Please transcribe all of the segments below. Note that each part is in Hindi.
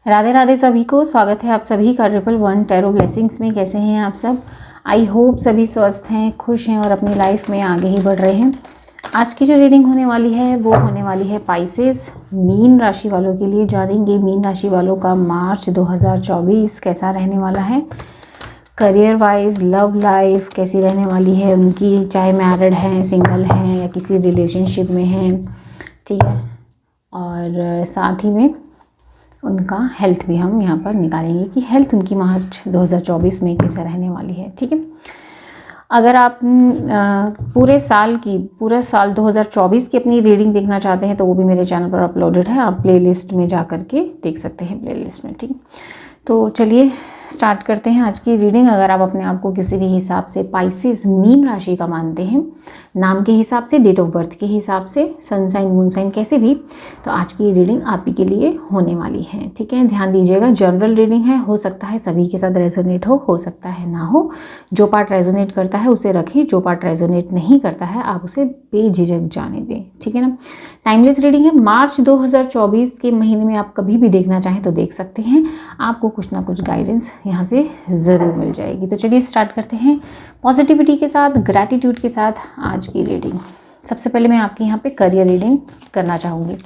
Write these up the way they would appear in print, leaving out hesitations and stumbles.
राधे राधे सभी को। स्वागत है आप सभी का 111 टैरो ब्लेसिंग्स में। कैसे हैं आप सब? आई होप सभी स्वस्थ हैं, खुश हैं और अपनी लाइफ में आगे ही बढ़ रहे हैं। आज की जो रीडिंग होने वाली है वो होने वाली है पाइसेस मीन राशि वालों के लिए। जानेंगे मीन राशि वालों का मार्च 2024 कैसा रहने वाला है। करियर वाइज लव लाइफ कैसी रहने वाली है उनकी, चाहे मैरिड हैं, सिंगल हैं या किसी रिलेशनशिप में हैं, ठीक है। और साथ ही में उनका हेल्थ भी हम यहाँ पर निकालेंगे कि हेल्थ उनकी मार्च 2024 में कैसे रहने वाली है, ठीक है। अगर आप पूरा साल 2024 की अपनी रीडिंग देखना चाहते हैं तो वो भी मेरे चैनल पर अपलोडेड है, आप प्लेलिस्ट में जा कर के देख सकते हैं, प्लेलिस्ट में, ठीक है। तो चलिए स्टार्ट करते हैं आज की रीडिंग। अगर आप अपने आप को किसी भी हिसाब से पाइसेस मीन राशि का मानते हैं, नाम के हिसाब से, डेट ऑफ बर्थ के हिसाब से, सनसाइन मूनसाइन कैसे भी, तो आज की रीडिंग आप ही के लिए होने वाली है, ठीक है। ध्यान दीजिएगा, जनरल रीडिंग है, हो सकता है सभी के साथ रेजोनेट हो सकता है ना हो। जो पार्ट रेजोनेट करता है उसे रखिए, जो पार्ट रेजोनेट नहीं करता है आप उसे बेझिझक जाने दें, ठीक है ना। टाइमलेस रीडिंग है। मार्च 2024 के महीने में आप कभी भी देखना चाहें तो देख सकते हैं, आपको कुछ ना कुछ गाइडेंस यहाँ से ज़रूर मिल जाएगी। तो चलिए स्टार्ट करते हैं पॉजिटिविटी के साथ, ग्रैटिट्यूड के साथ आज की रीडिंग। सबसे पहले मैं आपके यहाँ पे करियर रीडिंग करना चाहूँगी।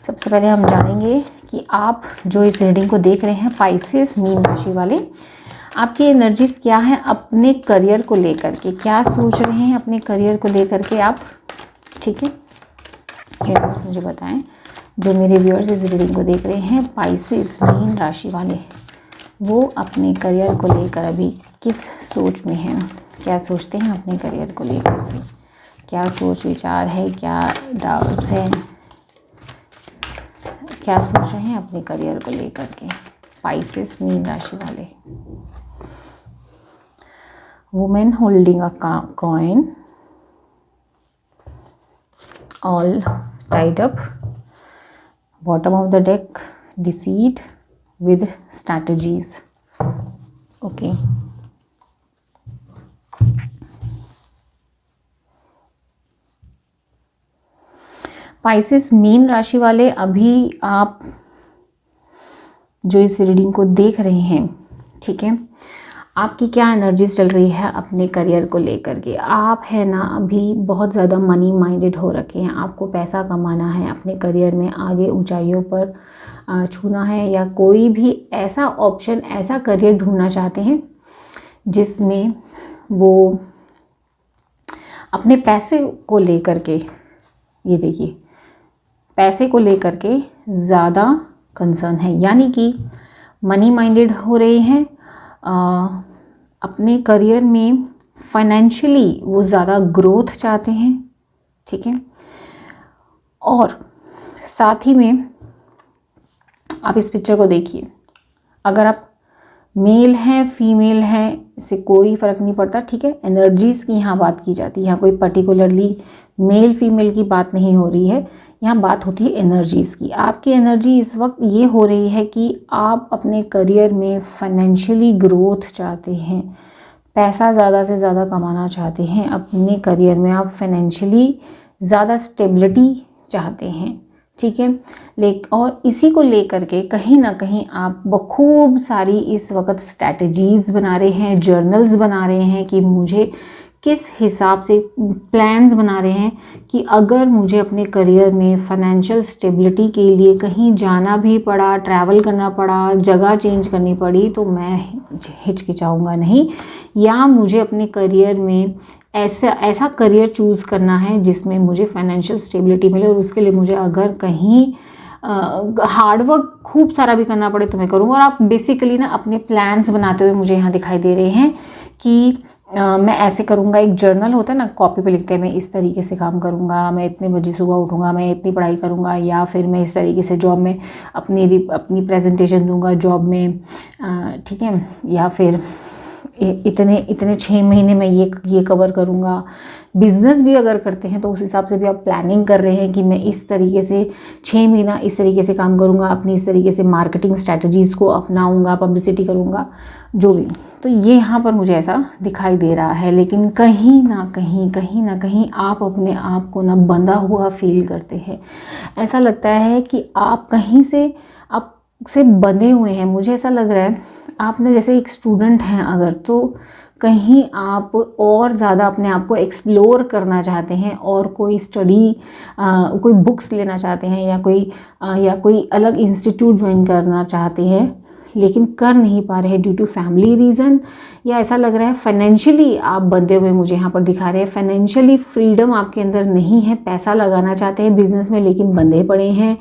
सबसे पहले हम जानेंगे कि आप जो इस रीडिंग को देख रहे हैं, पाइसेस मीन राशि वाले, आपकी एनर्जीज क्या है अपने करियर को लेकर के, क्या सोच रहे हैं अपने करियर को लेकर के आप, ठीक है। यूनिवर्स मुझे बताएं, जो मेरे व्यूअर्स इस रीडिंग को देख रहे हैं, पाइसेस मीन राशि वाले, वो अपने करियर को लेकर अभी किस सोच में हैं, क्या सोचते हैं अपने करियर को लेकर के, क्या सोच विचार है, क्या डाउट्स है, क्या सोच रहे हैं अपने करियर को लेकर के पाइसेस मीन राशि वाले। Women holding a coin, all tied up, bottom of the deck decide with strategies, okay। Pisces mean राशि वाले, अभी आप जो इस रीडिंग को देख रहे हैं, ठीक है, आपकी क्या एनर्जीज चल रही है अपने करियर को लेकर के। आप है ना अभी बहुत ज़्यादा मनी माइंडेड हो रखे हैं, आपको पैसा कमाना है, अपने करियर में आगे ऊंचाइयों पर छूना है, या कोई भी ऐसा ऑप्शन, ऐसा करियर ढूंढना चाहते हैं जिसमें वो अपने पैसे को लेकर के, ये देखिए, पैसे को लेकर के ज़्यादा कंसर्न है, यानी कि मनी माइंडेड हो रहे हैं, अपने करियर में फाइनेंशियली वो ज़्यादा ग्रोथ चाहते हैं, ठीक है। और साथ ही में आप इस पिक्चर को देखिए, अगर आप मेल हैं, फीमेल हैं, इससे कोई फ़र्क नहीं पड़ता, ठीक है। एनर्जीज़ की यहाँ बात की जाती है, यहाँ कोई पर्टिकुलरली मेल फीमेल की बात नहीं हो रही है, यहाँ बात होती है एनर्जीज़ की। आपकी एनर्जी इस वक्त ये हो रही है कि आप अपने करियर में फाइनेंशियली ग्रोथ चाहते हैं, पैसा ज़्यादा से ज़्यादा कमाना चाहते हैं अपने करियर में, आप फाइनेंशियली ज़्यादा स्टेबिलिटी चाहते हैं, ठीक है। और इसी को लेकर के कहीं ना कहीं आप बखूब सारी इस वक्त स्ट्रैटेजीज़ बना रहे हैं, जर्नल्स बना रहे हैं कि मुझे किस हिसाब से, प्लान्स बना रहे हैं कि अगर मुझे अपने करियर में फाइनेंशियल स्टेबिलिटी के लिए कहीं जाना भी पड़ा, ट्रैवल करना पड़ा, जगह चेंज करनी पड़ी, तो मैं हिचकिचाऊंगा नहीं, या मुझे अपने करियर में ऐसा करियर चूज़ करना है जिसमें मुझे फाइनेंशियल स्टेबिलिटी मिले, और उसके लिए मुझे अगर कहीं हार्डवर्क खूब सारा भी करना पड़े तो मैं करूँगा। और आप बेसिकली ना अपने प्लान्स बनाते हुए मुझे यहाँ दिखाई दे रहे हैं कि मैं ऐसे करूँगा। एक जर्नल होता है ना, कॉपी पे लिखते हैं, मैं इस तरीके से काम करूँगा, मैं इतने बजे सुबह उठूँगा, मैं इतनी पढ़ाई करूँगा, या फिर मैं इस तरीके से जॉब में अपनी प्रेजेंटेशन दूँगा जॉब में, ठीक है, या फिर इतने 6 महीने में ये कवर करूँगा। बिज़नेस भी अगर करते हैं तो उस हिसाब से भी आप प्लानिंग कर रहे हैं कि मैं इस तरीके से 6 महीना इस तरीके से काम करूँगा, अपनी इस तरीके से मार्केटिंग स्ट्रैटेजीज़ को अपनाऊँगा, पब्लिसिटी करूँगा, जो भी। तो ये यहाँ पर मुझे ऐसा दिखाई दे रहा है, लेकिन कहीं ना कहीं आप अपने आप को ना बंधा हुआ फील करते हैं। ऐसा लगता है कि आप कहीं से आप से बंधे हुए हैं। मुझे ऐसा लग रहा है आपने जैसे एक स्टूडेंट हैं अगर, तो कहीं आप और ज़्यादा अपने आप को एक्सप्लोर करना चाहते हैं और कोई स्टडी कोई बुक्स लेना चाहते हैं या कोई अलग इंस्टीट्यूट ज्वाइन करना चाहते हैं, लेकिन कर नहीं पा रहे ड्यू टू फैमिली रीज़न, या ऐसा लग रहा है फाइनेंशियली आप बंधे हुए मुझे यहाँ पर दिखा रहे हैं। फाइनेंशियली फ्रीडम आपके अंदर नहीं है, पैसा लगाना चाहते हैं बिजनेस में लेकिन बंधे पड़े हैं।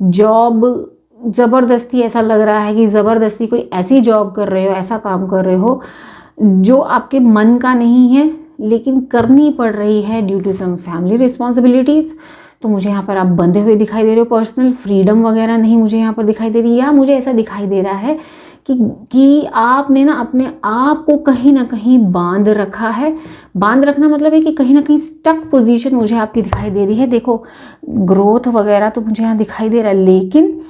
जॉब ज़बरदस्ती, ऐसा लग रहा है कि ज़बरदस्ती कोई ऐसी जॉब कर रहे हो, ऐसा काम कर रहे हो जो आपके मन का नहीं है लेकिन करनी पड़ रही है due to some family responsibilities. तो मुझे यहाँ पर आप बंधे हुए दिखाई दे रहे हो। पर्सनल फ्रीडम वगैरह नहीं मुझे यहाँ पर दिखाई दे रही, या मुझे ऐसा दिखाई दे रहा है कि आपने ना अपने आप को कहीं ना कहीं बांध रखा है। बांध रखना मतलब है कि कहीं ना कहीं स्टक पोजीशन मुझे आपकी दिखाई दे रही है। देखो ग्रोथ वगैरह तो मुझे यहाँ दिखाई दे रहा है, लेकिन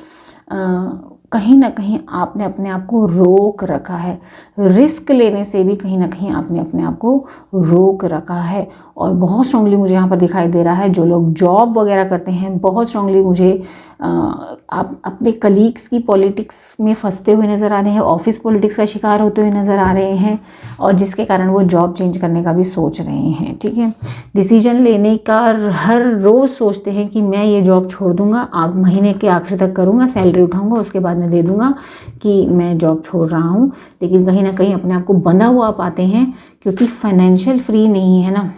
कहीं ना कहीं आपने अपने आप को रोक रखा है। रिस्क लेने से भी कहीं ना कहीं आपने अपने आप को रोक रखा है। और बहुत स्ट्रांगली मुझे यहाँ पर दिखाई दे रहा है जो लोग जॉब वगैरह करते हैं, बहुत स्ट्रांगली मुझे आप अपने कलीग्स की पॉलिटिक्स में फंसते हुए नज़र आ रहे हैं, ऑफिस पॉलिटिक्स का शिकार होते हुए नज़र आ रहे हैं, और जिसके कारण वो जॉब चेंज करने का भी सोच रहे हैं। ठीक है, डिसीजन लेने का हर रोज़ सोचते हैं कि मैं ये जॉब छोड़ दूंगा, महीने के आखिर तक करूंगा, सैलरी उठाऊंगा, उसके बाद में दे दूंगा कि मैं जॉब छोड़ रहा हूँ, लेकिन कहीं ना कहीं अपने आप को बंधा हुआ पाते हैं क्योंकि फाइनेंशियल फ्री नहीं है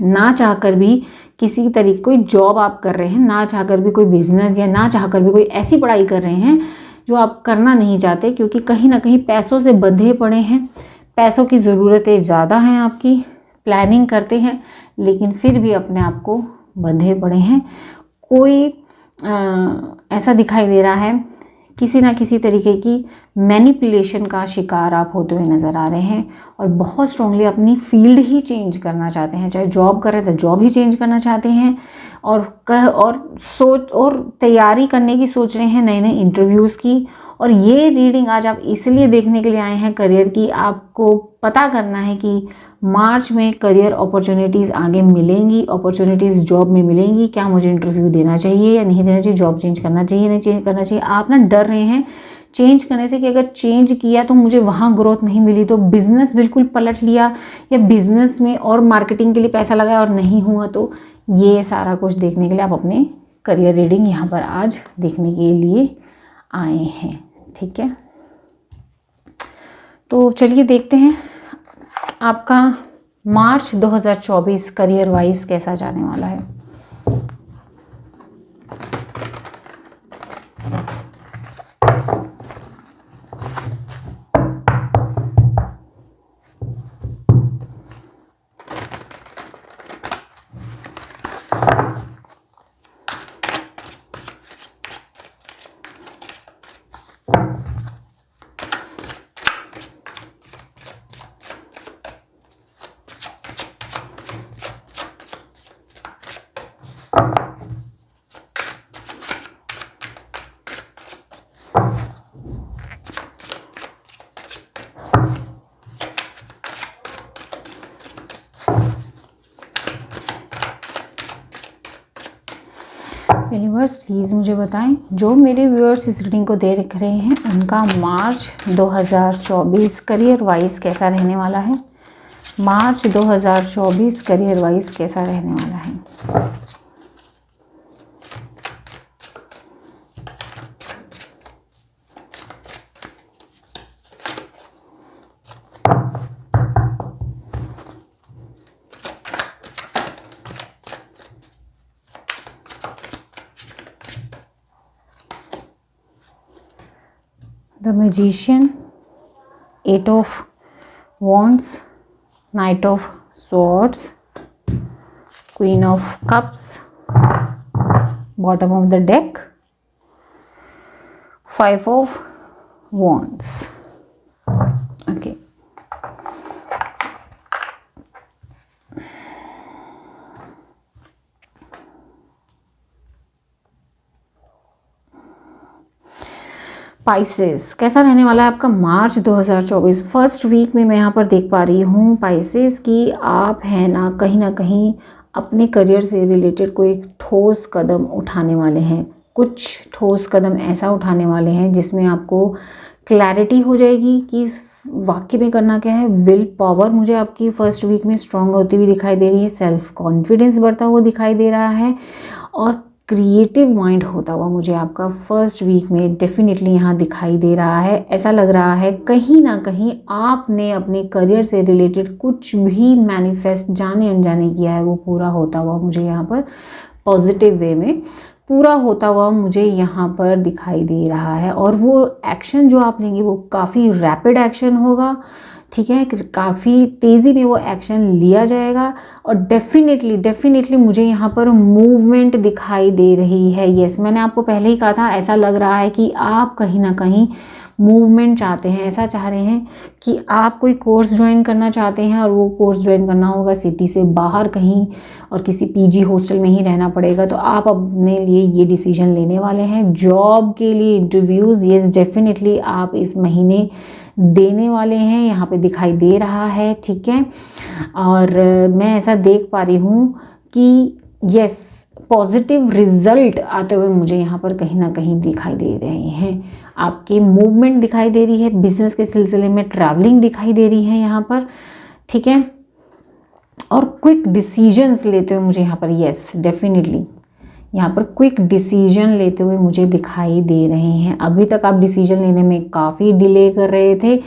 ना चाहकर भी किसी तरीके कोई जॉब आप कर रहे हैं, ना चाहकर भी कोई बिजनेस, या ना चाहकर भी कोई ऐसी पढ़ाई कर रहे हैं जो आप करना नहीं चाहते, क्योंकि कहीं ना कहीं पैसों से बंधे पड़े हैं। पैसों की ज़रूरतें ज़्यादा हैं आपकी, प्लानिंग करते हैं लेकिन फिर भी अपने आप को बंधे पड़े हैं। कोई ऐसा दिखाई दे रहा है किसी ना किसी तरीके की मैनिपुलेशन का शिकार आप होते हुए नज़र आ रहे हैं, और बहुत स्ट्रांगली अपनी फील्ड ही चेंज करना चाहते हैं। चाहे जॉब कर रहे हैं तो जॉब ही चेंज करना चाहते हैं, और तैयारी करने की सोच रहे हैं नए नए इंटरव्यूज़ की। और ये रीडिंग आज आप इसलिए देखने के लिए आए हैं करियर की, आपको पता करना है कि मार्च में करियर अपॉर्चुनिटीज़ आगे मिलेंगी, अपॉर्चुनिटीज़ जॉब में मिलेंगी, क्या मुझे इंटरव्यू देना चाहिए या नहीं देना चाहिए, जॉब चेंज करना चाहिए नहीं चेंज करना चाहिए। आप ना डर रहे हैं चेंज करने से कि अगर चेंज किया तो मुझे वहाँ ग्रोथ नहीं मिली, तो बिज़नेस बिल्कुल पलट लिया, या बिज़नेस में और मार्केटिंग के लिए पैसा लगाया और नहीं हुआ। तो ये सारा कुछ देखने के लिए आप अपने करियर रीडिंग यहाँ पर आज देखने के लिए आए हैं। ठीक है, तो चलिए देखते हैं आपका मार्च 2024 करियर वाइज कैसा जाने वाला है। यूनिवर्स प्लीज़ मुझे बताएं, जो मेरे व्यूअर्स इस रीडिंग को देख रहे हैं उनका मार्च 2024 करियर वाइज कैसा रहने वाला है। मार्च 2024 करियर वाइज कैसा रहने वाला है। The Magician, 8 of Wands, Knight of Swords, Queen of Cups, bottom of the deck, 5 of Wands. Okay. Pisces कैसा रहने वाला है आपका मार्च 2024 फर्स्ट वीक में। मैं यहाँ पर देख पा रही हूँ पाइसेस कि आप हैं ना कहीं अपने करियर से रिलेटेड कोई ठोस कदम उठाने वाले हैं। कुछ ठोस कदम ऐसा उठाने वाले हैं जिसमें आपको क्लैरिटी हो जाएगी कि वाकई में करना क्या है। विल पावर मुझे आपकी फर्स्ट वीक में स्ट्रांग होती हुई दिखाई दे रही है, सेल्फ कॉन्फिडेंस बढ़ता हुआ दिखाई दे रहा है और क्रिएटिव माइंड होता हुआ मुझे आपका फर्स्ट वीक में डेफिनेटली यहाँ दिखाई दे रहा है। ऐसा लग रहा है कहीं ना कहीं आपने अपने करियर से रिलेटेड कुछ भी मैनिफेस्ट जाने अनजाने किया है, वो पूरा होता हुआ मुझे यहाँ पर पॉजिटिव वे में पूरा होता हुआ मुझे यहाँ पर दिखाई दे रहा है। और वो एक्शन जो आप लेंगे वो काफ़ी रैपिड एक्शन होगा, ठीक है, काफ़ी तेज़ी में वो एक्शन लिया जाएगा और डेफिनेटली मुझे यहाँ पर मूवमेंट दिखाई दे रही है। यस, मैंने आपको पहले ही कहा था, ऐसा लग रहा है कि आप कहीं ना कहीं मूवमेंट चाहते हैं, ऐसा चाह रहे हैं कि आप कोई कोर्स ज्वाइन करना चाहते हैं और वो कोर्स ज्वाइन करना होगा सिटी से बाहर कहीं और किसी पीजी हॉस्टल में ही रहना पड़ेगा, तो आप अपने लिए ये डिसीजन लेने वाले हैं। जॉब के लिए इंटरव्यूज़ यस डेफिनेटली आप इस महीने देने वाले हैं, यहाँ पे दिखाई दे रहा है, ठीक है। और मैं ऐसा देख पा रही हूँ कि यस पॉजिटिव रिजल्ट आते हुए मुझे यहाँ पर कहीं ना कहीं दिखाई दे रहे हैं। आपकी मूवमेंट दिखाई दे रही है, बिजनेस के सिलसिले में ट्रैवलिंग दिखाई दे रही है यहाँ पर, ठीक है। और क्विक डिसीजंस लेते हुए मुझे यहाँ पर यस डेफिनेटली यहाँ पर क्विक डिसीजन लेते हुए मुझे दिखाई दे रहे हैं। अभी तक आप डिसीजन लेने में काफ़ी डिले कर रहे थे,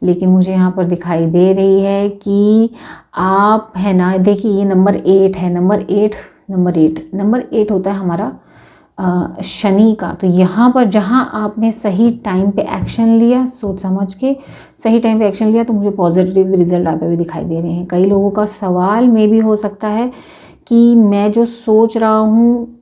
लेकिन मुझे यहाँ पर दिखाई दे रही है कि आप है ना, देखिए ये नंबर 8 है, नंबर 8 होता है हमारा शनि का। तो यहाँ पर जहाँ आपने सही टाइम पे एक्शन लिया, सोच समझ के सही टाइम पे एक्शन लिया, तो मुझे पॉजिटिव रिजल्ट आते हुए दिखाई दे रहे हैं। कई लोगों का सवाल में भी हो सकता है कि मैं जो सोच रहा हूँ,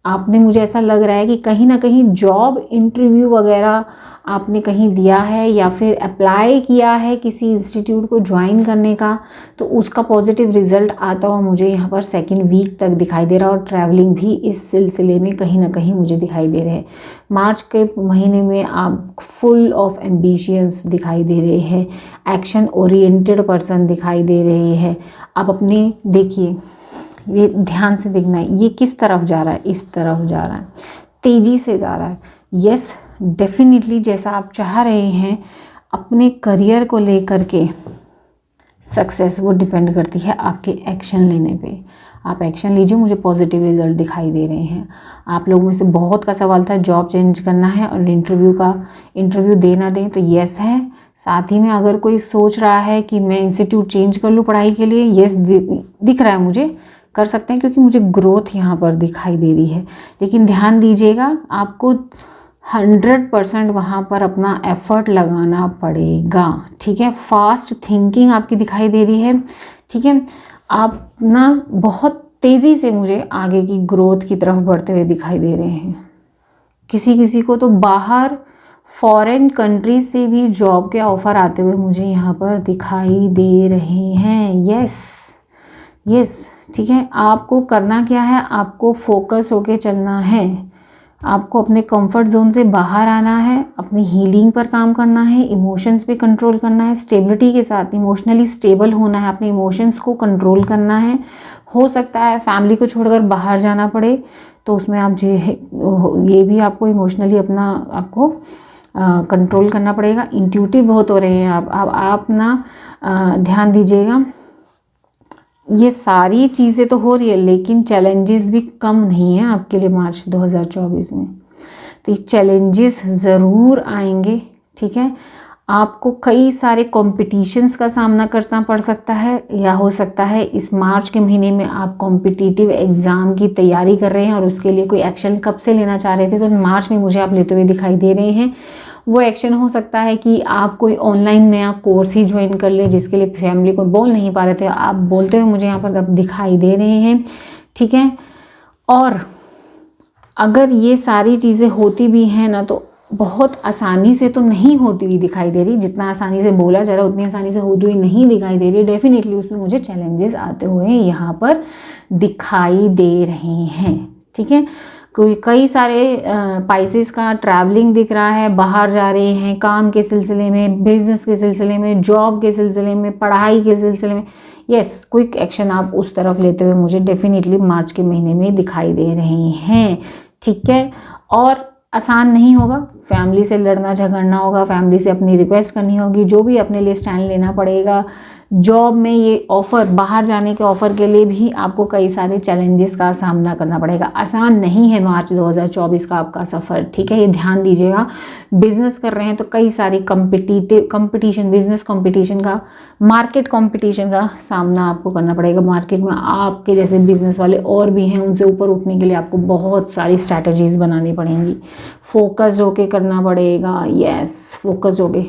आपने मुझे ऐसा लग रहा है कि कहीं ना कहीं जॉब इंटरव्यू वगैरह आपने कहीं दिया है या फिर अप्लाई किया है किसी इंस्टीट्यूट को ज्वाइन करने का, तो उसका पॉजिटिव रिजल्ट आता हुआ मुझे यहाँ पर सेकंड वीक तक दिखाई दे रहा है और ट्रैवलिंग भी इस सिलसिले में कहीं ना कहीं मुझे दिखाई दे रहे हैं। मार्च के महीने में आप फुल ऑफ एम्बिशियंस दिखाई दे रहे हैं, एक्शन ओरिएंटेड पर्सन दिखाई दे रहे हैं। आप अपने देखिए, ये ध्यान से देखना है, ये किस तरफ जा रहा है, इस तरफ जा रहा है, तेज़ी से जा रहा है। यस डेफिनेटली जैसा आप चाह रहे हैं अपने करियर को लेकर के सक्सेस, वो डिपेंड करती है आपके एक्शन लेने पे। आप एक्शन लीजिए, मुझे पॉजिटिव रिजल्ट दिखाई दे रहे हैं। आप लोगों में से बहुत का सवाल था जॉब चेंज करना है और इंटरव्यू देना दें, तो यस है। साथ ही में अगर कोई सोच रहा है कि मैं इंस्टीट्यूट चेंज कर लूँ पढ़ाई के लिए, यस दिख रहा है मुझे, कर सकते हैं क्योंकि मुझे ग्रोथ यहाँ पर दिखाई दे रही है। लेकिन ध्यान दीजिएगा, आपको 100% वहाँ पर अपना एफर्ट लगाना पड़ेगा, ठीक है। फास्ट थिंकिंग आपकी दिखाई दे रही है, ठीक है। आप ना बहुत तेज़ी से मुझे आगे की ग्रोथ की तरफ बढ़ते हुए दिखाई दे रहे हैं। किसी को तो बाहर फॉरेन कंट्री से भी जॉब के ऑफ़र आते हुए मुझे यहाँ पर दिखाई दे रहे हैं। यस ठीक है। आपको करना क्या है, आपको फोकस होके चलना है, आपको अपने कंफर्ट जोन से बाहर आना है, अपनी हीलिंग पर काम करना है, इमोशंस पे कंट्रोल करना है, स्टेबिलिटी के साथ इमोशनली स्टेबल होना है, अपने इमोशंस को कंट्रोल करना है। हो सकता है फैमिली को छोड़कर बाहर जाना पड़े, तो उसमें आप ये भी आपको इमोशनली अपना आपको कंट्रोल करना पड़ेगा। इंट्यूटिव बहुत हो रहे हैं आप ना ध्यान दीजिएगा। ये सारी चीज़ें तो हो रही है, लेकिन चैलेंजेस भी कम नहीं है आपके लिए मार्च 2024 में। तो ये चैलेंजेस ज़रूर आएंगे, ठीक है। आपको कई सारे कॉम्पिटिशन्स का सामना करना पड़ सकता है, या हो सकता है इस मार्च के महीने में आप कॉम्पिटिटिव एग्ज़ाम की तैयारी कर रहे हैं और उसके लिए कोई एक्शन कब से लेना चाह रहे थे, तो मार्च में मुझे आप लेते हुए दिखाई दे रहे हैं। वो एक्शन हो सकता है कि आप कोई ऑनलाइन नया कोर्स ही ज्वाइन कर लें, जिसके लिए फैमिली को बोल नहीं पा रहे थे, आप बोलते हुए मुझे यहाँ पर अब दिखाई दे रहे हैं, ठीक है। और अगर ये सारी चीज़ें होती भी हैं ना, तो बहुत आसानी से तो नहीं होती हुई दिखाई दे रही, जितना आसानी से बोला जा रहा है उतनी आसानी से होती हुई नहीं दिखाई दे रही। डेफिनेटली उसमें मुझे चैलेंजेस आते हुए यहाँ पर दिखाई दे रहे हैं, ठीक है। कई सारे पाइसेस का ट्रैवलिंग दिख रहा है, बाहर जा रहे हैं काम के सिलसिले में, बिजनेस के सिलसिले में, जॉब के सिलसिले में, पढ़ाई के सिलसिले में। यस क्विक एक्शन आप उस तरफ लेते हुए मुझे डेफिनेटली मार्च के महीने में दिखाई दे रहे हैं, ठीक है। और आसान नहीं होगा, फैमिली से लड़ना झगड़ना होगा, फैमिली से अपनी रिक्वेस्ट करनी होगी, जो भी अपने लिए स्टैंड लेना पड़ेगा। जॉब में ये ऑफ़र, बाहर जाने के ऑफ़र के लिए भी आपको कई सारे चैलेंजेस का सामना करना पड़ेगा। आसान नहीं है मार्च 2024 का आपका सफ़र, ठीक है, ये ध्यान दीजिएगा। बिजनेस कर रहे हैं तो कई सारी कंपटीशन, बिजनेस कंपटीशन का, मार्केट कंपटीशन का सामना आपको करना पड़ेगा। मार्केट में आपके जैसे बिजनेस वाले और भी हैं, उनसे ऊपर उठने के लिए आपको बहुत सारी स्ट्रैटेजीज बनानी पड़ेंगी, फोकस होके करना पड़ेगा। यस, फोकस होके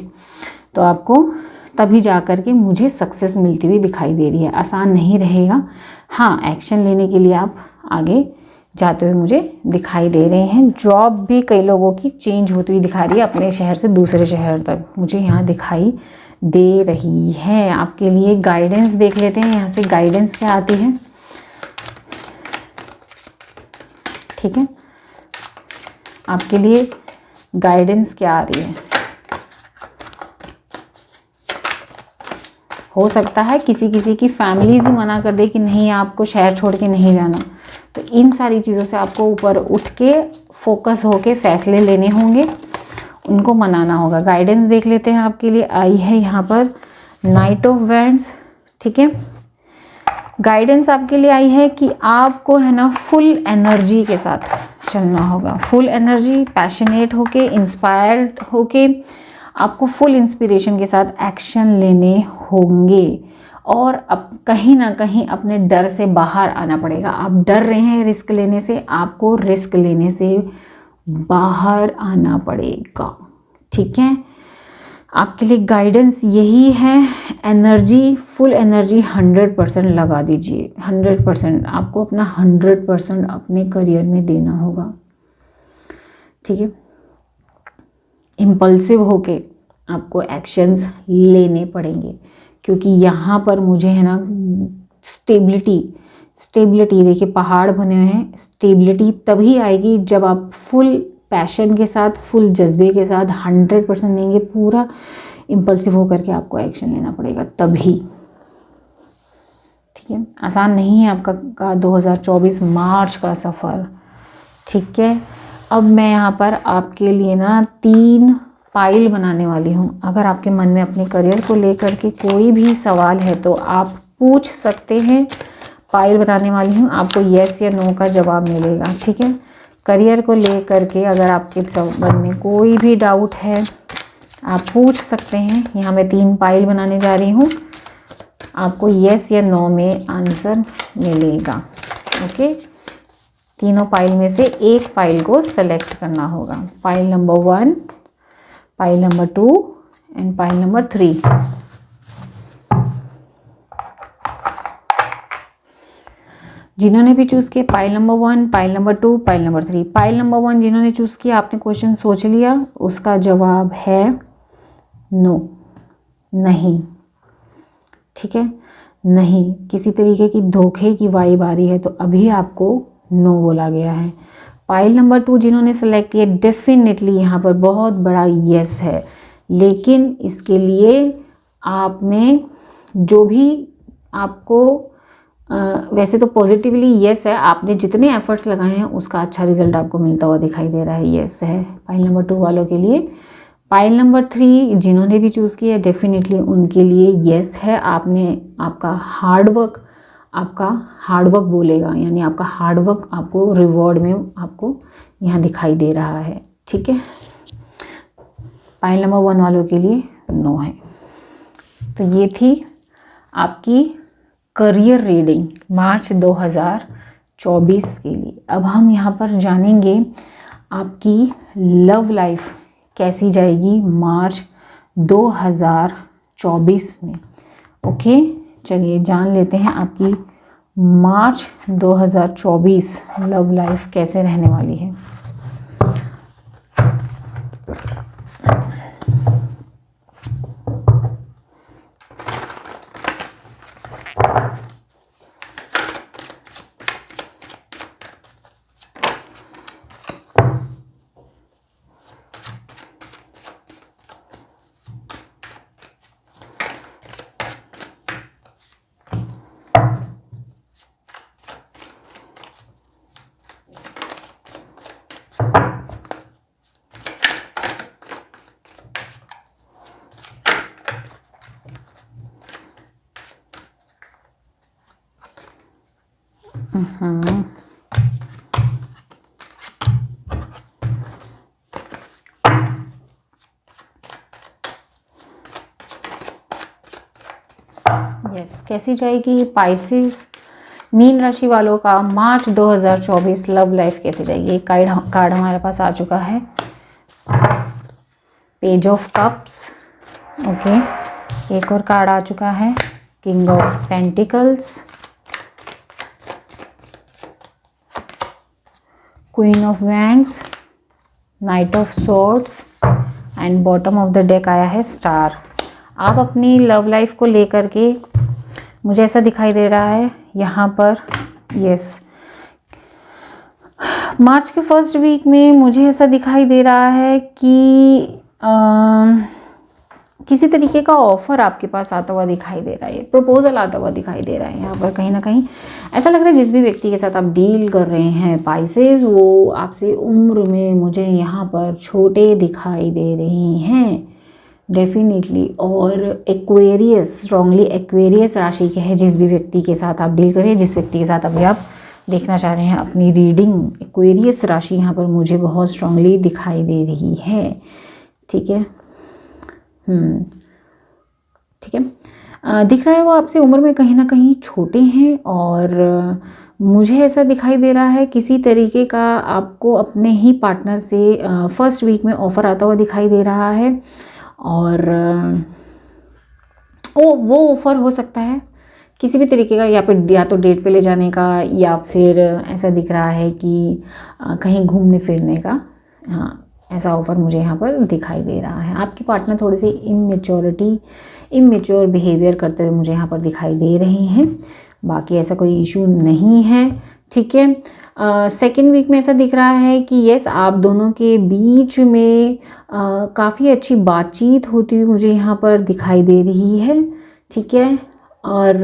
तो आपको तभी जा कर के मुझे सक्सेस मिलती हुई दिखाई दे रही है। आसान नहीं रहेगा, हाँ, एक्शन लेने के लिए आप आगे जाते हुए मुझे दिखाई दे रहे हैं। जॉब भी कई लोगों की चेंज होती हुई दिखा रही है, अपने शहर से दूसरे शहर तक मुझे यहाँ दिखाई दे रही है। आपके लिए गाइडेंस देख लेते हैं, यहाँ से गाइडेंस क्या आती है, ठीक है, आपके लिए गाइडेंस क्या आ रही है। हो सकता है किसी की फैमिलीज ही मना कर दे कि नहीं, आपको शहर छोड़ के नहीं जाना, तो इन सारी चीज़ों से आपको ऊपर उठ के फोकस होके फैसले लेने होंगे, उनको मनाना होगा। गाइडेंस देख लेते हैं, आपके लिए आई है यहाँ पर नाइट ऑफ वैंड्स, ठीक है। गाइडेंस आपके लिए आई है कि आपको है ना फुल एनर्जी के साथ चलना होगा, फुल एनर्जी, पैशनेट होके, इंस्पायर्ड होके आपको फुल इंस्पिरेशन के साथ एक्शन लेने होंगे। और अब कहीं ना कहीं अपने डर से बाहर आना पड़ेगा। आप डर रहे हैं रिस्क लेने से, आपको रिस्क लेने से बाहर आना पड़ेगा, ठीक है। आपके लिए गाइडेंस यही है, एनर्जी, फुल एनर्जी 100% लगा दीजिए। 100% आपको अपना 100% अपने करियर में देना होगा, ठीक है। इम्पल्सिव होके आपको एक्शंस लेने पड़ेंगे, क्योंकि यहाँ पर मुझे है ना स्टेबिलिटी देखिए, पहाड़ बने हुए हैं। स्टेबिलिटी तभी आएगी जब आप फुल पैशन के साथ, फुल जज्बे के साथ 100% देंगे, पूरा इम्पल्सिव होकर के आपको एक्शन लेना पड़ेगा तभी, ठीक है। आसान नहीं है आपका 2024 मार्च का सफ़र, ठीक है। अब मैं यहाँ पर आपके लिए ना 3 पाइल बनाने वाली हूँ। अगर आपके मन में अपने करियर को लेकर के कोई भी सवाल है तो आप पूछ सकते हैं। पाइल बनाने वाली हूँ, आपको येस या नो का जवाब मिलेगा, ठीक है। करियर को लेकर के अगर आपके मन में कोई भी डाउट है आप पूछ सकते हैं। यहाँ मैं 3 पाइल बनाने जा रही हूँ, आपको येस या नो में आंसर मिलेगा, ओके। तीनों पाइल में से एक पाइल को सेलेक्ट करना होगा। Pile number 1, pile number 2 and pile number 3। जिन्होंने भी चूज़ किया pile number 1, pile number 2, pile number 3। Pile number 1 जिन्होंने चूज़ किया, आपने क्वेश्चन सोच लिया, उसका जवाब है नो, नहीं, ठीक है। नहीं, किसी तरीके की धोखे की वाइब आ रही है तो अभी आपको नो बोला गया है। पाइल नंबर 2 जिन्होंने सेलेक्ट किया, डेफिनेटली यहाँ पर बहुत बड़ा यस है, लेकिन इसके लिए आपने जो भी आपको वैसे तो पॉजिटिवली यस है, आपने जितने एफर्ट्स लगाए हैं उसका अच्छा रिजल्ट आपको मिलता हुआ दिखाई दे रहा है, यस है पाइल नंबर 2 वालों के लिए। पाइल नंबर 3 जिन्होंने भी चूज़ किया, डेफिनेटली उनके लिए यस है। आपने आपका हार्डवर्क बोलेगा, यानी आपका हार्डवर्क आपको रिवॉर्ड में आपको यहाँ दिखाई दे रहा है, ठीक है। पाइल नंबर 1 वालों के लिए नो है। तो ये थी आपकी करियर रीडिंग मार्च 2024 के लिए। अब हम यहाँ पर जानेंगे आपकी लव लाइफ कैसी जाएगी मार्च 2024 में, ओके। चलिए जान लेते हैं आपकी मार्च 2024 लव लाइफ कैसे रहने वाली है। यस, कैसी जाएगी पाइसेस मीन राशि वालों का मार्च 2024 लव लाइफ कैसे जाएगी? एक कार्ड हमारे पास आ चुका है, पेज ऑफ कप्स। ओके, एक और कार्ड आ चुका है, king of pentacles, queen of wands, night of swords and bottom of the deck आया है स्टार। आप अपनी लव लाइफ को लेकर के, मुझे ऐसा दिखाई दे रहा है यहाँ पर, यस, मार्च के फर्स्ट वीक में मुझे ऐसा दिखाई दे रहा है कि किसी तरीके का ऑफर आपके पास आता हुआ दिखाई दे रहा है, प्रपोजल आता हुआ दिखाई दे रहा है। यहाँ पर कहीं ना कहीं ऐसा लग रहा है जिस भी व्यक्ति के साथ आप डील कर रहे हैं पाइसेस, वो आपसे उम्र में मुझे यहाँ पर छोटे दिखाई दे रहे हैं डेफिनेटली। और एक्वेरियस, स्ट्रांगली एक्वेरियस राशि के है जिस भी व्यक्ति के साथ आप डील कर रहे हैं, जिस व्यक्ति के साथ अभी आप देखना चाह रहे हैं अपनी रीडिंग, एक्वेरियस राशि यहाँ पर मुझे बहुत स्ट्रांगली दिखाई दे रही है। ठीक है, ठीक है, दिख रहा है वो आपसे उम्र में कहीं ना कहीं छोटे हैं, और मुझे ऐसा दिखाई दे रहा है किसी तरीके का आपको अपने ही पार्टनर से फर्स्ट वीक में ऑफ़र आता हुआ दिखाई दे रहा है। और वो ऑफ़र हो सकता है किसी भी तरीके का, या तो डेट पे ले जाने का, या फिर ऐसा दिख रहा है कि कहीं घूमने फिरने का। हाँ, ऐसा ऑफ़र मुझे यहाँ पर दिखाई दे रहा है। आपके पार्टनर थोड़ी सी इमेच्योर बिहेवियर करते हुए मुझे यहाँ पर दिखाई दे रहे हैं, बाकी ऐसा कोई इशू नहीं है। ठीक है, सेकेंड वीक में ऐसा दिख रहा है कि यस, आप दोनों के बीच में काफ़ी अच्छी बातचीत होती हुई मुझे यहाँ पर दिखाई दे रही है। ठीक है, और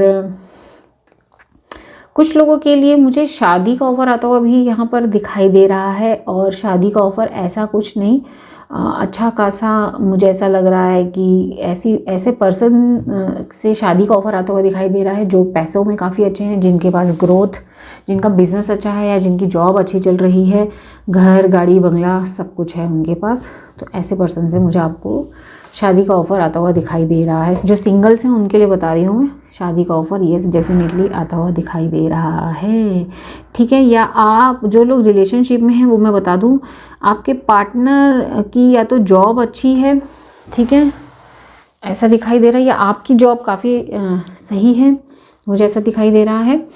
कुछ लोगों के लिए मुझे शादी का ऑफ़र आता हुआ भी यहाँ पर दिखाई दे रहा है, और शादी का ऑफ़र ऐसा कुछ नहीं, अच्छा खासा मुझे ऐसा लग रहा है कि ऐसे पर्सन से शादी का ऑफ़र आता हुआ दिखाई दे रहा है जो पैसों में काफ़ी अच्छे हैं, जिनके पास ग्रोथ, जिनका बिज़नेस अच्छा है, या जिनकी जॉब अच्छी चल रही है, घर, गाड़ी, बंगला सब कुछ है उनके पास। तो ऐसे पर्सन से मुझे आपको शादी का ऑफ़र आता हुआ दिखाई दे रहा है। जो सिंगल्स हैं उनके लिए बता रही हूँ मैं, शादी का ऑफ़र येस डेफिनेटली आता हुआ दिखाई दे रहा है। ठीक है, या आप जो लोग रिलेशनशिप में हैं वो मैं बता दूँ, आपके पार्टनर की या तो जॉब अच्छी है, ठीक है, ऐसा दिखाई दे रहा है, या आपकी जॉब काफ़ी सही है, मुझे ऐसा दिखाई दे रहा है।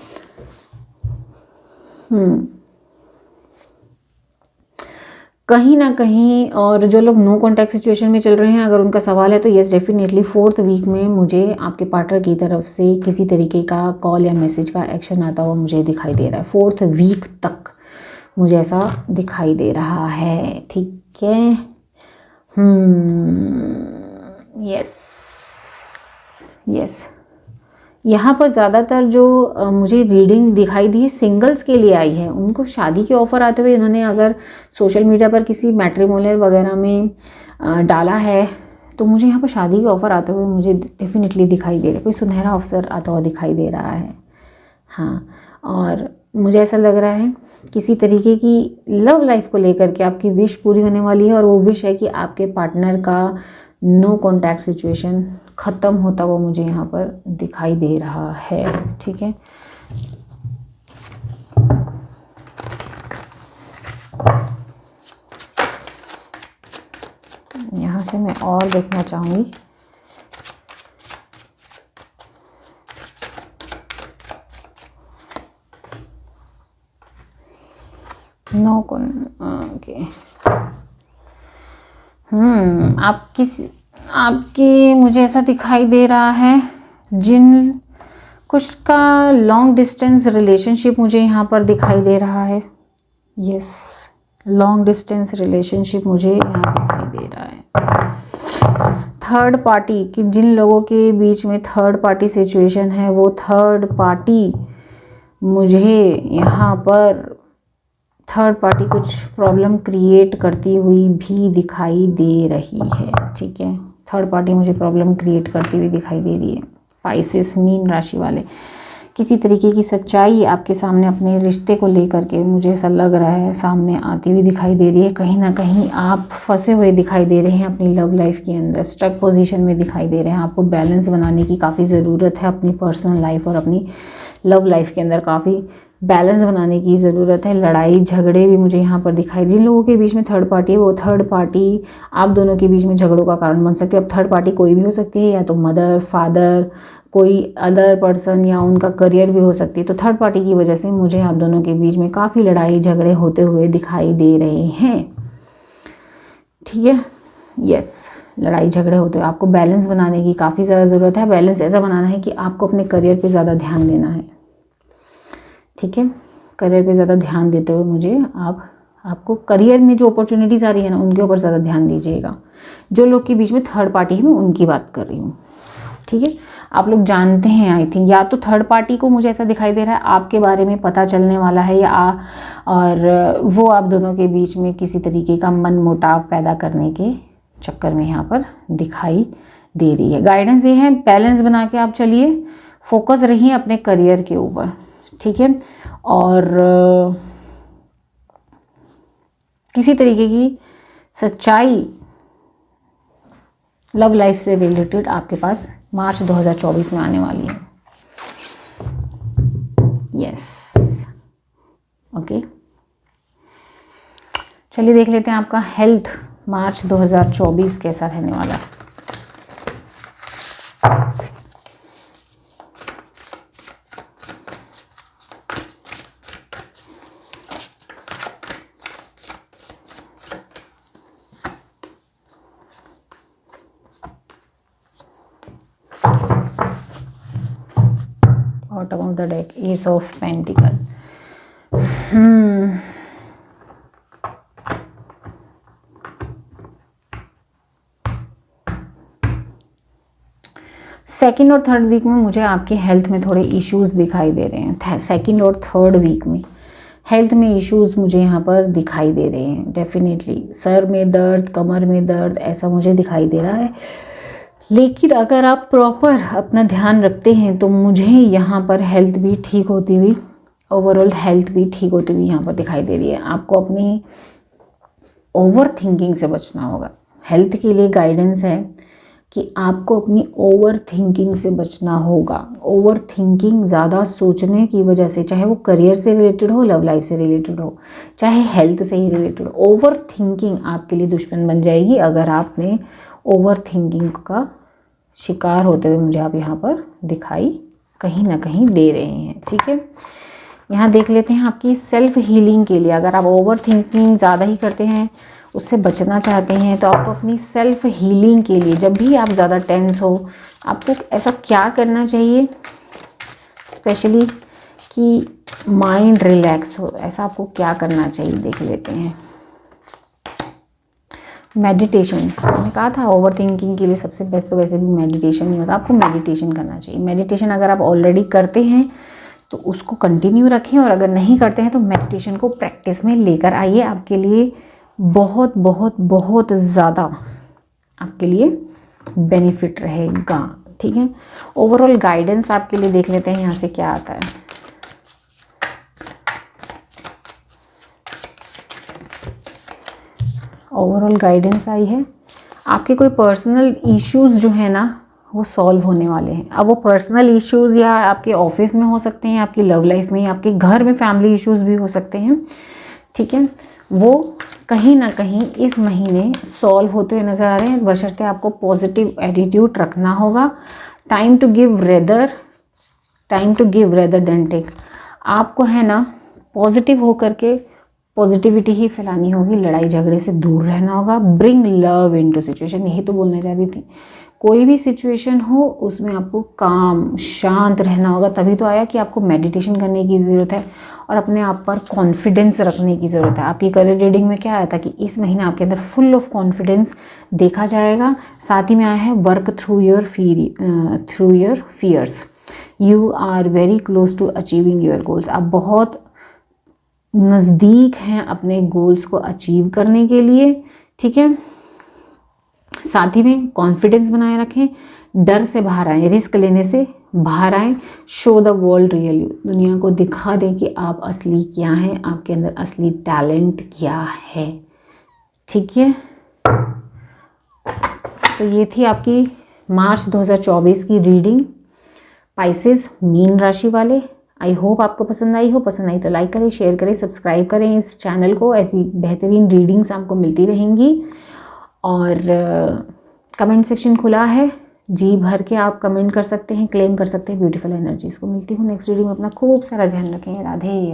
कहीं ना कहीं, और जो लोग नो कॉन्टैक्ट सिचुएशन में चल रहे हैं, अगर उनका सवाल है तो येस डेफिनेटली फोर्थ वीक में मुझे आपके पार्टनर की तरफ से किसी तरीके का कॉल या मैसेज का एक्शन आता हुआ मुझे दिखाई दे रहा है। फोर्थ वीक तक मुझे ऐसा दिखाई दे रहा है। ठीक है, यस यस, यहाँ पर ज़्यादातर जो मुझे रीडिंग दिखाई दी है सिंगल्स के लिए आई है। उनको शादी के ऑफ़र आते हुए इन्होंने अगर सोशल मीडिया पर किसी मैट्रिमोनियल वगैरह में डाला है, तो मुझे यहाँ पर शादी के ऑफ़र आते हुए मुझे डेफिनेटली दिखाई दे रहा है, कोई सुनहरा अवसर आता हुआ दिखाई दे रहा है। हाँ, और मुझे ऐसा लग रहा है किसी तरीके की लव लाइफ को लेकर के आपकी विश पूरी होने वाली है, और वो विश है कि आपके पार्टनर का नो कॉन्टैक्ट सिचुएशन ख़त्म होता हुआ मुझे यहाँ पर दिखाई दे रहा है। ठीक है, यहाँ से मैं और देखना चाहूँगी। नो ओके, आपकी मुझे ऐसा दिखाई दे रहा है जिन कुछ का लॉन्ग डिस्टेंस रिलेशनशिप मुझे यहाँ पर दिखाई दे रहा है। यस, लॉन्ग डिस्टेंस रिलेशनशिप मुझे यहाँ दिखाई दे रहा है। थर्ड पार्टी कि जिन लोगों के बीच में थर्ड पार्टी सिचुएशन है, वो थर्ड पार्टी मुझे यहाँ पर थर्ड पार्टी कुछ प्रॉब्लम क्रिएट करती हुई भी दिखाई दे रही है। ठीक है, थर्ड पार्टी मुझे प्रॉब्लम क्रिएट करती हुई दिखाई दे रही है। पाइसेस मीन राशि वाले, किसी तरीके की सच्चाई आपके सामने अपने रिश्ते को लेकर के मुझे ऐसा लग रहा है सामने आती हुई दिखाई दे रही है। कहीं ना कहीं आप फंसे हुए दिखाई दे रहे हैं अपनी लव लाइफ के अंदर, स्टक पोजीशन में दिखाई दे रहे हैं। आपको बैलेंस बनाने की काफ़ी ज़रूरत है अपनी पर्सनल लाइफ और अपनी लव लाइफ के अंदर, काफ़ी बैलेंस बनाने की ज़रूरत है। लड़ाई झगड़े भी मुझे यहाँ पर दिखाई, जिन लोगों के बीच में थर्ड पार्टी है वो थर्ड पार्टी आप दोनों के बीच में झगड़ों का कारण बन सकती है। अब थर्ड पार्टी कोई भी हो सकती है, या तो मदर, फादर, कोई अदर पर्सन, या उनका करियर भी हो सकती है। तो थर्ड पार्टी की वजह से मुझे आप दोनों के बीच में काफ़ी लड़ाई झगड़े होते हुए दिखाई दे रहे हैं। ठीक है, यस, लड़ाई झगड़े होते हुए आपको बैलेंस बनाने की काफ़ी ज़्यादा ज़रूरत है। बैलेंस ऐसा बनाना है कि आपको अपने करियर पे ज़्यादा ध्यान देना है। ठीक है, करियर पे ज़्यादा ध्यान देते हुए मुझे आपको करियर में जो अपॉर्चुनिटीज़ आ रही है ना, उनके ऊपर ज़्यादा ध्यान दीजिएगा। जो लोग के बीच में थर्ड पार्टी है मैं उनकी बात कर रही हूँ। ठीक है, आप लोग जानते हैं आई थिंक, या तो थर्ड पार्टी को मुझे ऐसा दिखाई दे रहा है आपके बारे में पता चलने वाला है, और वो आप दोनों के बीच में किसी तरीके का मनमुटाव पैदा करने के चक्कर में यहाँ पर दिखाई दे रही है। गाइडेंस ये है, बैलेंस बना के आप चलिए, फोकस रहिए अपने करियर के ऊपर। ठीक है, और किसी तरीके की सच्चाई लव लाइफ से रिलेटेड आपके पास मार्च 2024 में आने वाली है। यस, ओके, चलिए देख लेते हैं आपका हेल्थ मार्च 2024 कैसा रहने वाला है। Bottom of the deck, Ace of Pentacle. Second और थर्ड वीक में मुझे आपके हेल्थ में थोड़े इश्यूज दिखाई दे रहे हैं। सेकेंड और थर्ड वीक में हेल्थ में इश्यूज मुझे यहाँ पर दिखाई दे रहे हैं। डेफिनेटली सर में दर्द, कमर में दर्द, ऐसा मुझे दिखाई दे रहा है। लेकिन अगर आप प्रॉपर अपना ध्यान रखते हैं तो मुझे यहाँ पर हेल्थ भी ठीक होती हुई, ओवरऑल हेल्थ भी ठीक होती हुई यहाँ पर दिखाई दे रही है। आपको अपनी ओवर थिंकिंग से बचना होगा। हेल्थ के लिए गाइडेंस है कि आपको अपनी ओवर थिंकिंग से बचना होगा। ओवर थिंकिंग, ज़्यादा सोचने की वजह से, चाहे वो करियर से रिलेटेड हो, लव लाइफ से रिलेटेड हो, चाहे हेल्थ से ही रिलेटेड हो, ओवर थिंकिंग आपके लिए दुश्मन बन जाएगी अगर आपने ओवर थिंकिंग का शिकार होते हुए मुझे आप यहाँ पर दिखाई कहीं ना कहीं दे रहे हैं। ठीक है, यहाँ देख लेते हैं आपकी सेल्फ हीलिंग के लिए। अगर आप ओवर थिंकिंग ज़्यादा ही करते हैं, उससे बचना चाहते हैं, तो आपको अपनी सेल्फ हीलिंग के लिए, जब भी आप ज़्यादा टेंस हो, आपको ऐसा क्या करना चाहिए स्पेशली कि माइंड रिलैक्स हो, ऐसा आपको क्या करना चाहिए देख लेते हैं। मेडिटेशन, मैंने कहा था ओवर थिंकिंग के लिए सबसे बेस्ट तो वैसे भी मेडिटेशन ही होता है। आपको मेडिटेशन करना चाहिए। मेडिटेशन अगर आप ऑलरेडी करते हैं तो उसको कंटिन्यू रखें, और अगर नहीं करते हैं तो मेडिटेशन को प्रैक्टिस में लेकर आइए। आपके लिए बहुत बहुत बहुत ज़्यादा आपके लिए बेनिफिट रहेगा। ठीक है, ओवरऑल गाइडेंस आपके लिए देख लेते हैं यहाँ से क्या आता है। ओवरऑल गाइडेंस आई है, आपके कोई पर्सनल इश्यूज जो है ना वो सॉल्व होने वाले हैं। अब वो पर्सनल इश्यूज या आपके ऑफिस में हो सकते हैं, आपकी लव लाइफ में, आपके घर में फैमिली इश्यूज भी हो सकते हैं। ठीक है, वो कहीं ना कहीं इस महीने सॉल्व होते हुए नज़र आ रहे हैं, बशर्ते आपको पॉजिटिव एटीट्यूड रखना होगा। Time to give rather than take. आपको है ना पॉजिटिव होकर के पॉजिटिविटी ही फैलानी होगी, लड़ाई झगड़े से दूर रहना होगा। ब्रिंग लव इनटू सिचुएशन, यही तो बोलने जा रही थी। कोई भी सिचुएशन हो उसमें आपको काम, शांत रहना होगा। तभी तो आया कि आपको मेडिटेशन करने की ज़रूरत है और अपने आप पर कॉन्फिडेंस रखने की ज़रूरत है। आपकी करियर रीडिंग में क्या आया था कि इस महीने आपके अंदर फुल ऑफ कॉन्फिडेंस देखा जाएगा। साथ ही में आया है work through your fears, you are very close to achieving your goals. आप बहुत नज़दीक हैं अपने गोल्स को अचीव करने के लिए। ठीक है, साथ ही में कॉन्फिडेंस बनाए रखें, डर से बाहर आएँ, रिस्क लेने से बाहर आएँ। Show the world real you, दुनिया को दिखा दें कि आप असली क्या हैं, आपके अंदर असली टैलेंट क्या है। ठीक है, तो ये थी आपकी मार्च 2024 की रीडिंग पाइसेस मीन राशि वाले। आई होप आपको पसंद आई हो। पसंद आई तो लाइक करें, शेयर करें, सब्सक्राइब करें इस चैनल को। ऐसी बेहतरीन रीडिंग्स आपको मिलती रहेंगी। और कमेंट सेक्शन खुला है, जी भर के आप कमेंट कर सकते हैं, क्लेम कर सकते हैं ब्यूटीफुल एनर्जीज़ को। मिलती हूँ नेक्स्ट रीडिंग में। अपना खूब सारा ध्यान रखें। राधे राधे।